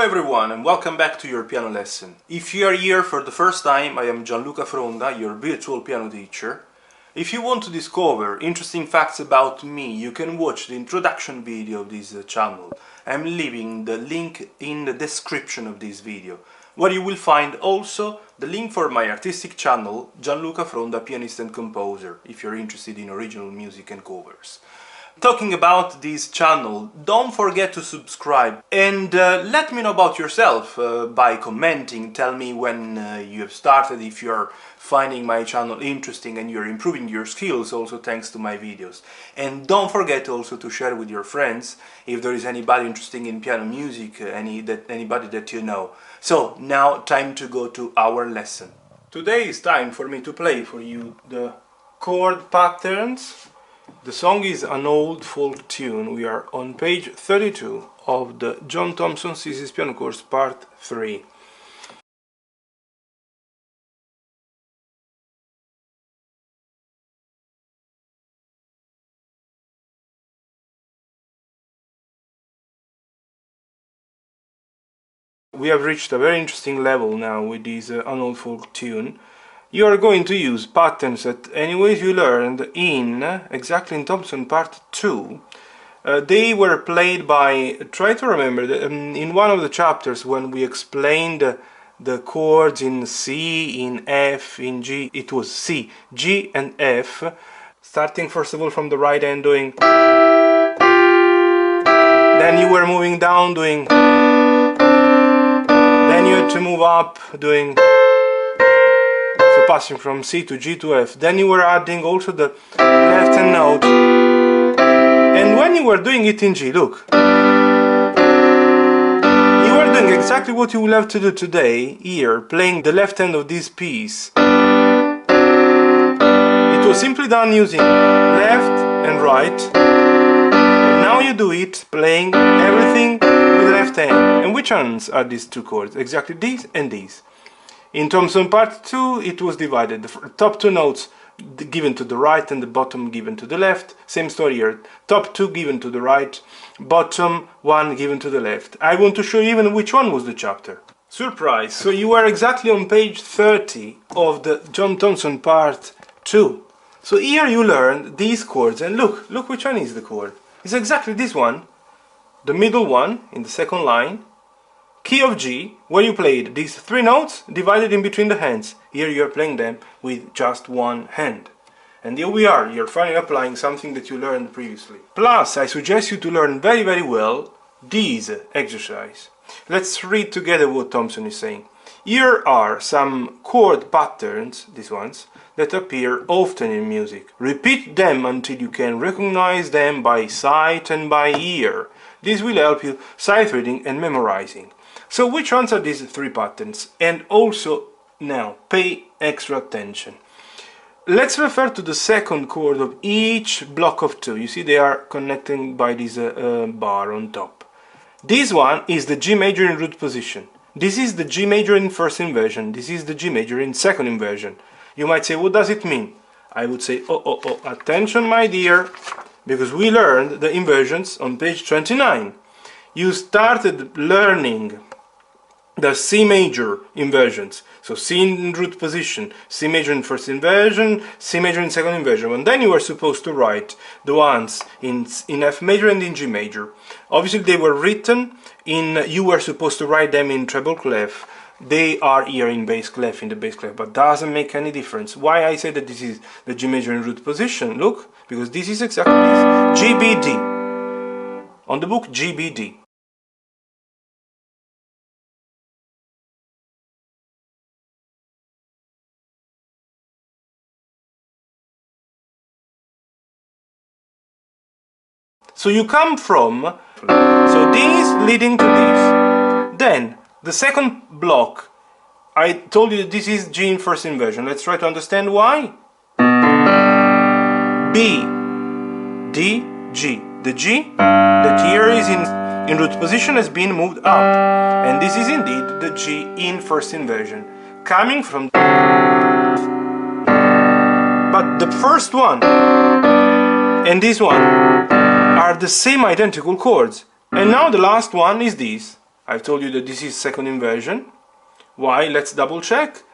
Hello everyone and welcome back to your piano lesson. If you are here for the first time, I am Gianluca Fronda, your virtual piano teacher. If you want to discover interesting facts about me, you can watch the introduction video of this channel. I'm leaving the link in the description of this video, where you will find also the link for my artistic channel, Gianluca Fronda, pianist and composer, if you're interested in original music and covers. Talking about this channel, don't forget to subscribe and let me know about yourself by commenting. Tell me when you have started, if you're finding my channel interesting and you're improving your skills also thanks to my videos. And don't forget also to share with your friends if there is anybody interested in piano music, anybody that you know. So now time to go to our lesson. Today is time for me to play for you the chord patterns. The song is an old folk tune. We are on page 32 of the John Thompson Thesis Piano Course Part 3. We have reached a very interesting level now with this an old folk tune. You are going to use patterns that anyways you learned exactly in Thompson Part 2. They were played by, try to remember, in one of the chapters when we explained the chords in C, in F, in G, it was C, G and F, starting first of all from the right hand doing, then you were moving down doing, then you had to move up doing, passing from C to G to F. Then you were adding also the left hand note, and when you were doing it in G, look, you were doing exactly what you will have to do today here, playing the left hand of this piece. It was simply done using left and right, but now you do it playing everything with the left hand. And which ones are these two chords? Exactly these and these. In Thompson Part 2 it was divided, the top two notes given to the right and the bottom given to the left. Same story here, top two given to the right, bottom one given to the left. I want to show you even which one was the chapter. Surprise! So you are exactly on page 30 of the John Thompson Part 2. So here you learned these chords, and look which one is the chord. It's exactly this one, the middle one in the second line. Key of G, where you played these three notes divided in between the hands. Here you are playing them with just one hand. And here we are, you're finally applying something that you learned previously. Plus, I suggest you to learn very, very well these exercise. Let's read together what Thompson is saying. Here are some chord patterns, these ones, that appear often in music. Repeat them until you can recognize them by sight and by ear. This will help you sight reading and memorizing. So which ones are these three patterns? And also now pay extra attention. Let's refer to the second chord of each block of two. You see they are connecting by this bar on top. This one is the G major in root position. This is the G major in first inversion. This is the G major in second inversion. You might say, what does it mean? I would say, attention my dear, because we learned the inversions on page 29. You started learning the C major inversions, so C in root position, C major in first inversion, C major in second inversion, and then you were supposed to write the ones in F major and in G major. Obviously they were written you were supposed to write them in treble clef. They are here in bass clef, in the bass clef, but doesn't make any difference. Why I say that this is the G major in root position? Look, because this is exactly this, GBD. On the book, GBD. So you come from, so these leading to this. Then, the second block, I told you this is G in first inversion. Let's try to understand why. B, D, G. The G that here is in root position has been moved up. And this is indeed the G in first inversion. Coming from... But the first one and this one are the same identical chords. And now the last one is this. I've told you that this is second inversion. Why? Let's double check.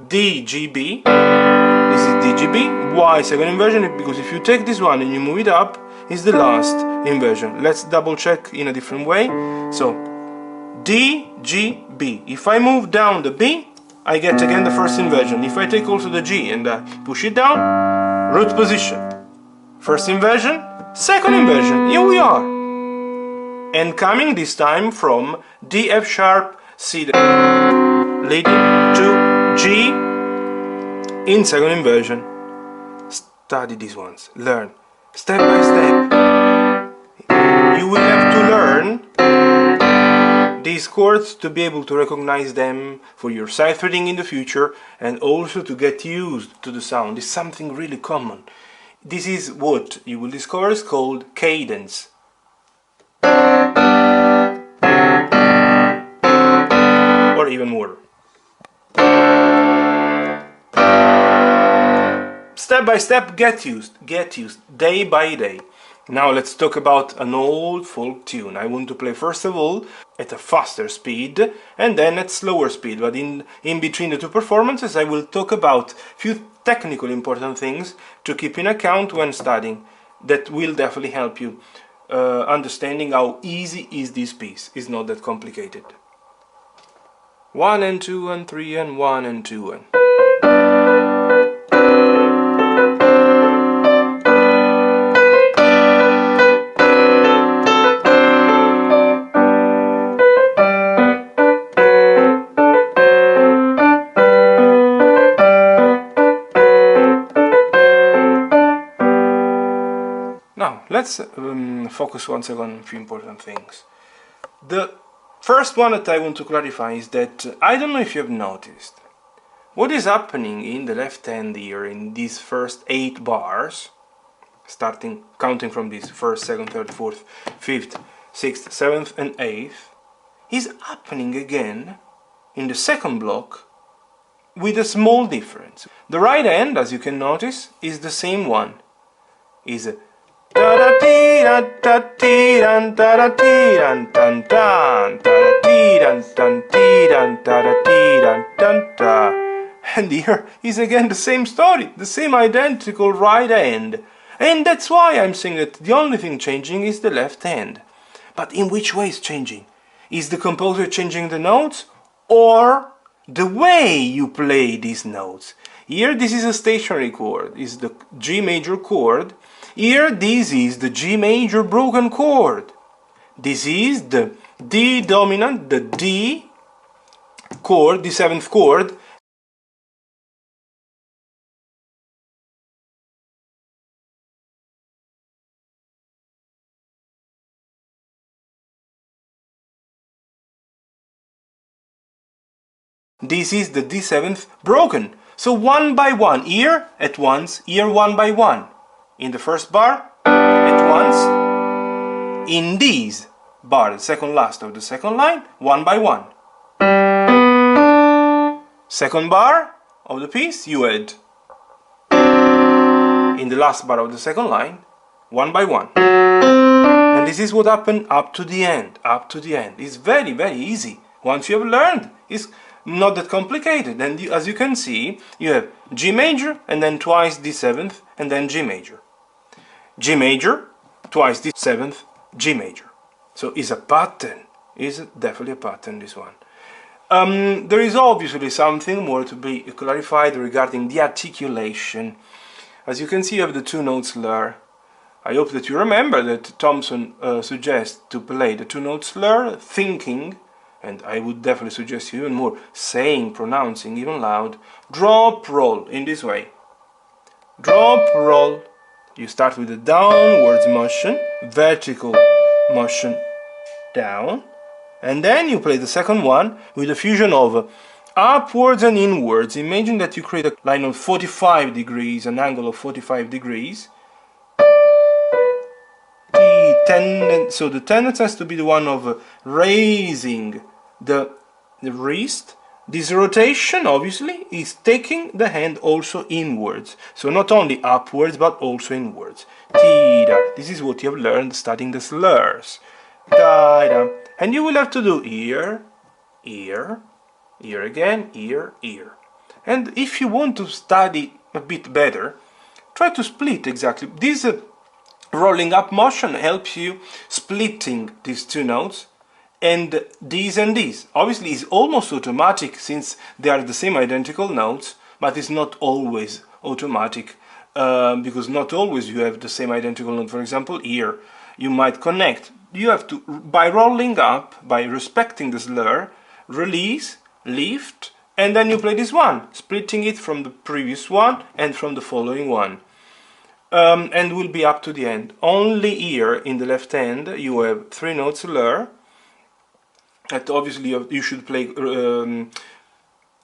D, G, B. This is D, G, B. Why second inversion? Because if you take this one and you move it up, it's the last inversion. Let's double check in a different way. So D, G, B. If I move down the B, I get again the first inversion. If I take also the G and push it down, root position. First inversion, second inversion. Here we are. And coming this time from D, F sharp, C, leading to G in second inversion. Study these ones. Learn. Step by step. You will have to learn these chords to be able to recognize them for your sight reading in the future, and also to get used to the sound. It's something really common. This is what you will discover is called cadence. Or even more. Step by step, get used, day by day. Now let's talk about an old folk tune. I want to play first of all at a faster speed and then at slower speed, but in between the two performances I will talk about a few technical important things to keep in account when studying that will definitely help you understanding how easy is this piece. It's not that complicated. 1 and 2 and 3 and 1 and 2 and... Let's focus once again on a few important things. The first one that I want to clarify is that I don't know if you have noticed what is happening in the left hand here in these first 8 bars, counting from this first, second, third, fourth, fifth, sixth, seventh and eighth, is happening again in the second block with a small difference. The right hand, as you can notice, is the same one. Is and here is again the same story, the same identical right hand. And that's why I'm saying that the only thing changing is the left hand. But in which way is changing? Is the composer changing the notes or the way you play these notes? Here this is a stationary chord, is the G major chord. Here this is the G major broken chord. This is the D dominant, the D chord, the 7th chord. This is the D7th broken. So one by one, here at once, here one by one. In the first bar, at once. In these bar, the second last of the second line, one by one. Second bar of the piece, you add. In the last bar of the second line, one by one. And this is what happened up to the end, up to the end. It's very, very easy. Once you have learned, it's not that complicated. And as you can see, you have G major and then twice D7th and then G major. G major, twice D7th, G major. So it's a pattern. It's definitely a pattern, this one. There is obviously something more to be clarified regarding the articulation. As you can see, you have the two note slur. I hope that you remember that Thompson suggests to play the two note slur, thinking, and I would definitely suggest you even more, saying, pronouncing, even loud, drop, roll, in this way. Drop, roll. You start with a downwards motion, vertical motion down, and then you play the second one with a fusion of upwards and inwards. Imagine that you create a line of 45 degrees, an angle of 45 degrees. So the tendency has to be the one of raising the wrist. This rotation obviously is taking the hand also inwards, so not only upwards but also inwards. This is what you have learned studying the slurs. And you will have to do ear, ear, ear again, ear, ear. And if you want to study a bit better, try to split exactly. This rolling up motion helps you splitting these two notes and these. Obviously it's almost automatic since they are the same identical notes, but it's not always automatic because not always you have the same identical note. For example, here you might connect. You have to, by rolling up, by respecting the slur, release, lift, and then you play this one, splitting it from the previous one and from the following one. And will be up to the end. Only here in the left hand you have 3 notes slur. That obviously you should play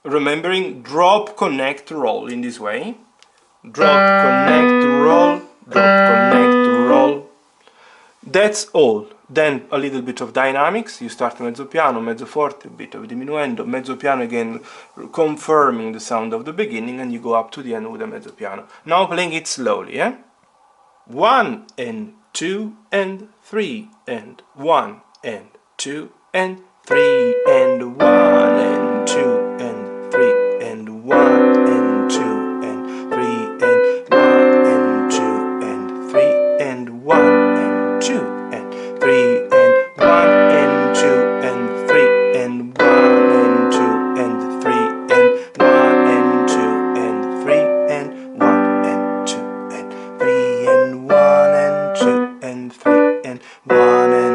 remembering drop, connect, roll in this way. Drop, connect, roll, drop, connect, roll. That's all. Then a little bit of dynamics. You start mezzo piano, mezzo forte, a bit of diminuendo, mezzo piano again, confirming the sound of the beginning, and you go up to the end with a mezzo piano. Now playing it slowly, eh? 1 and 2 and 3 and 1 and 2 and 3 and 1 and 2 and 3 and 1 and 2 and 3 and 1 and 2 and 3 and 1 and 2 and 3 and 1 and 2 and 3 and 1 and 2 and 3 and 1 and 2 and 3 and 1 and 2 and 3 and 1 and 2 and 3 and 1 and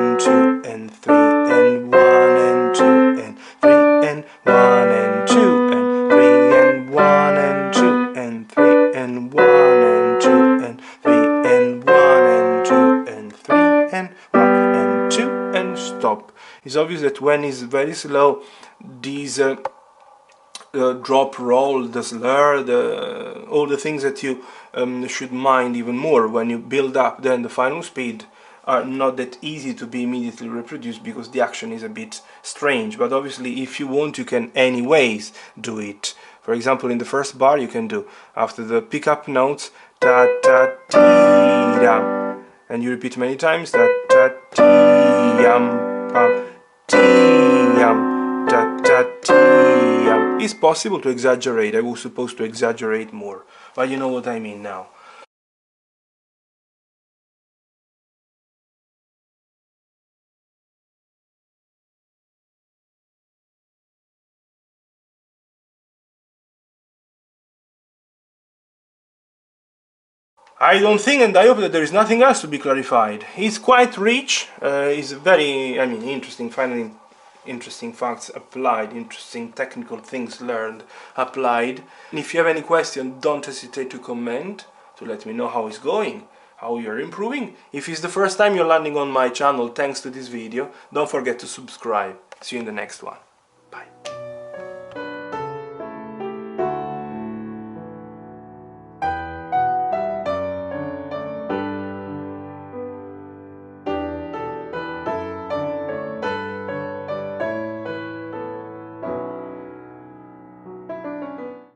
2 and 3 and 1 and 2 and 3 and 1 and 2 and 3 and 1 and 2 and 3 and 1 and 2 and 3 and 1 and 2 and 3 and 1 and 2 and stop. It's obvious that when it's very slow, these drop, roll, the slur, all the things that you should mind even more when you build up then the final speed are not that easy to be immediately reproduced because the action is a bit strange. But obviously if you want, you can anyways do it. For example, in the first bar you can do, after the pickup notes, ta ta ti dam, and you repeat many times, ta ta ti yam pam ti yam ta ta ti yam. It's possible to exaggerate. I was supposed to exaggerate more, but you know what I mean now. I don't think, and I hope that there is nothing else to be clarified. It's quite rich, it's very, interesting, finally interesting facts applied, interesting technical things learned, applied. And if you have any question, don't hesitate to comment, to let me know how it's going, how you're improving. If it's the first time you're landing on my channel thanks to this video, don't forget to subscribe. See you in the next one.